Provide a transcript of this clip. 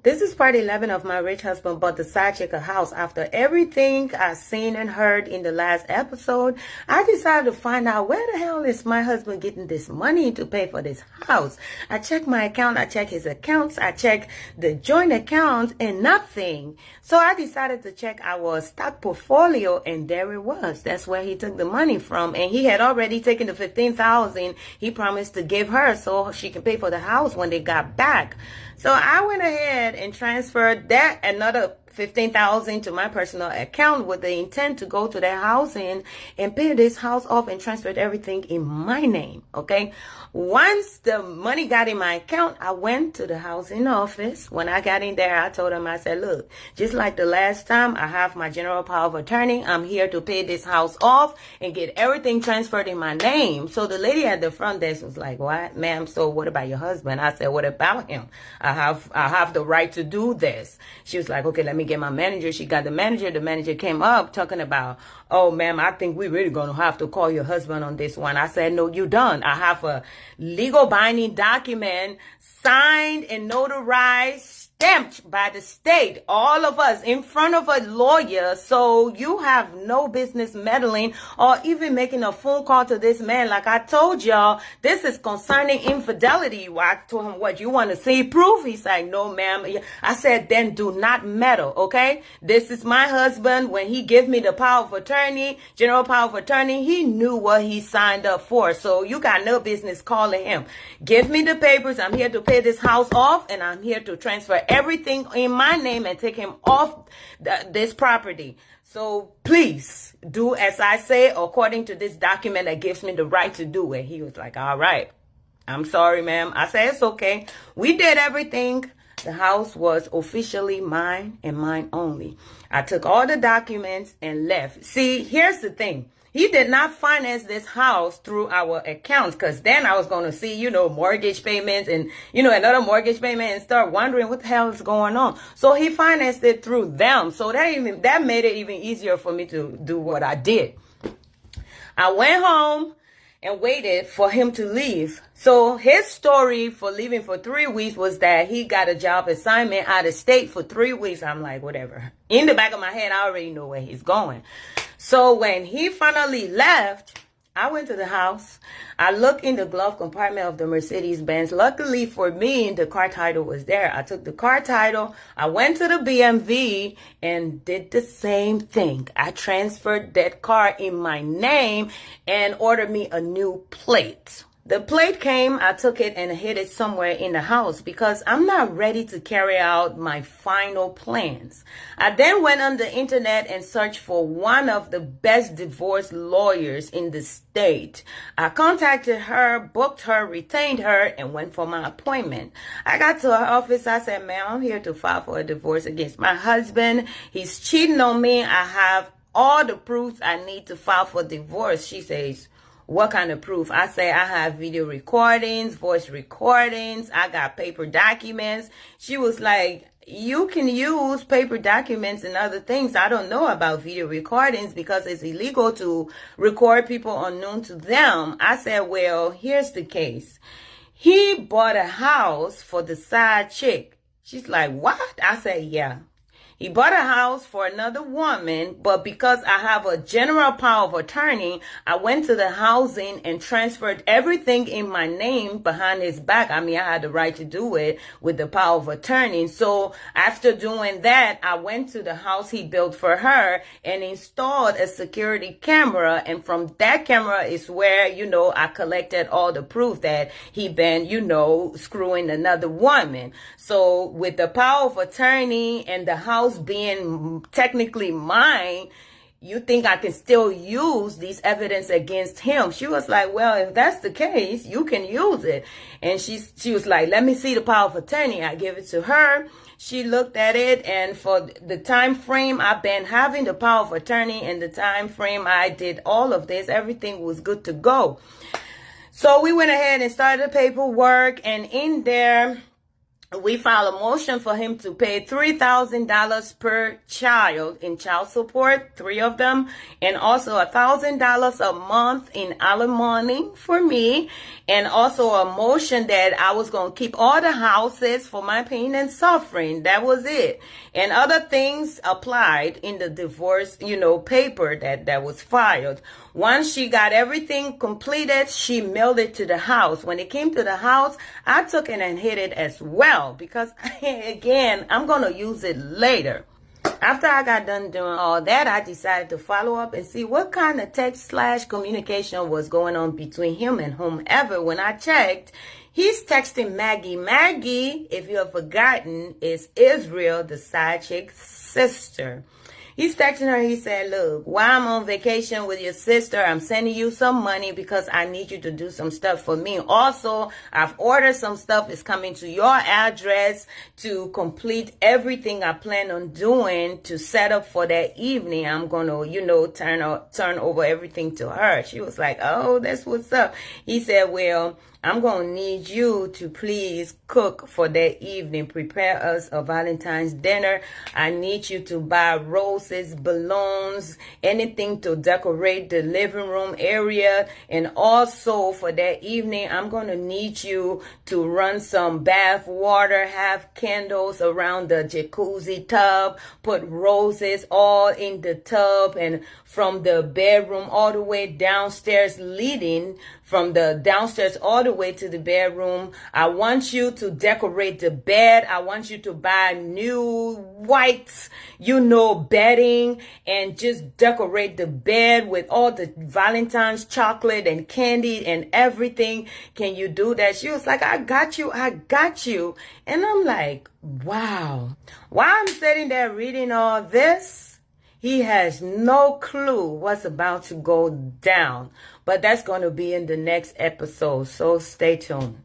This is part 11 of My Rich Husband Bought the Side Chick a House. After everything I've seen and heard in the last episode, I decided to find out where the hell is my husband getting this money to pay for this house. I checked my account, I checked his accounts, I checked the joint accounts, and nothing. So I decided to check our stock portfolio, and there it was. That's where he took the money from, and he had already taken the $15,000 he promised to give her so she can pay for the house when they got back. So I went ahead and transferred that another $15,000 to my personal account with the intent to go to that house and pay this house off and transferred everything in my name. Okay. Once the money got in my account, I went to the housing office. When I got in there, I told them, I said, look, just like the last time, I have my general power of attorney. I'm here to pay this house off and get everything transferred in my name. So the lady at the front desk was like, what, ma'am? So what about your husband? I said, what about him? I have the right to do this. She was like, okay, let me get my manager. She got the manager. The manager came up talking about, oh, ma'am, I think we're really going to have to call your husband on this one. I said, no, you don't. I have a legal binding document signed and notarized, stamped by the state, all of us in front of a lawyer. So you have no business meddling or even making a phone call to this man. Like I told y'all, this is concerning infidelity. I told him, what, you want to see proof? He's like, no, ma'am. I said, then do not meddle. Okay. This is my husband. When he gave me the power of attorney, general power of attorney, he knew what he signed up for. So you got no business calling him. Give me the papers. I'm here to pay this house off, and I'm here to transfer everything in my name and take him off this property. So please do as I say according to this document that gives me the right to do it. He was like, all right, I'm sorry, ma'am. I said, it's okay. We did everything. The house was officially mine and mine only. I took all the documents and left. See, here's the thing. He did not finance this house through our accounts, because then I was going to see, mortgage payments and, another mortgage payment and start wondering what the hell is going on. So he financed it through them. So that made it even easier for me to do what I did. I went home and waited for him to leave. So his story for leaving for 3 weeks was that he got a job assignment out of state for 3 weeks. I'm like, whatever. In the back of my head, I already know where he's going. So when he finally left, I went to the house. I looked in the glove compartment of the Mercedes-Benz. Luckily for me, the car title was there. I took the car title. I went to the BMV and did the same thing. I transferred that car in my name and ordered me a new plate. The plate came, I took it and hid it somewhere in the house because I'm not ready to carry out my final plans. I then went on the internet and searched for one of the best divorce lawyers in the state. I contacted her, booked her, retained her, and went for my appointment. I got to her office. I said, ma'am, I'm here to file for a divorce against my husband. He's cheating on me. I have all the proofs I need to file for divorce. She says, what kind of proof? I say, I have video recordings, voice recordings. I got paper documents. She was like, you can use paper documents and other things. I don't know about video recordings because it's illegal to record people unknown to them. I said, well, here's the case. He bought a house for the side chick. She's like, what? I said, yeah. He bought a house for another woman, but because I have a general power of attorney, I went to the housing and transferred everything in my name behind his back. I mean, I had the right to do it with the power of attorney. So after doing that, I went to the house he built for her and installed a security camera. And from that camera is where, I collected all the proof that he been, screwing another woman. So with the power of attorney and the house being technically mine, you think I can still use these evidence against him? She was like, well, if that's the case, you can use it. And she was like, let me see the power of attorney. I give it to her. She looked at it, and for the time frame I've been having the power of attorney and the time frame I did all of this, everything was good to go. So we went ahead and started the paperwork, and in there we filed a motion for him to pay $3,000 per child in child support, 3 of them, and also $1,000 a month in alimony for me, and also a motion that I was going to keep all the houses for my pain and suffering. That was it. And other things applied in the divorce, paper that was filed. Once she got everything completed, she mailed it to the house. When it came to the house, I took it and hid it as well because, again, I'm going to use it later. After I got done doing all that, I decided to follow up and see what kind of text/communication was going on between him and whomever. When I checked, he's texting Maggie. Maggie, if you have forgotten, is Israel, the side chick's sister. He's texting her. He said, look, while I'm on vacation with your sister, I'm sending you some money because I need you to do some stuff for me. Also, I've ordered some stuff. It's coming to your address to complete everything I plan on doing to set up for that evening. I'm going to, turn over everything to her. She was like, oh, that's what's up. He said, well, I'm going to need you to please cook for that evening. Prepare us a Valentine's dinner. I need you to buy roses, balloons, anything to decorate the living room area. And also for that evening, I'm going to need you to run some bath water, have candles around the jacuzzi tub, put roses all in the tub, and from the bedroom all the way downstairs, leading from the downstairs all the way to the bedroom. I want you to decorate the bed. I want you to buy new white, bedding, and just decorate the bed with all the Valentine's chocolate and candy and everything. Can you do that? She was like, I got you. And I'm like, wow. While I'm sitting there reading all this, he has no clue what's about to go down. But that's going to be in the next episode. So stay tuned.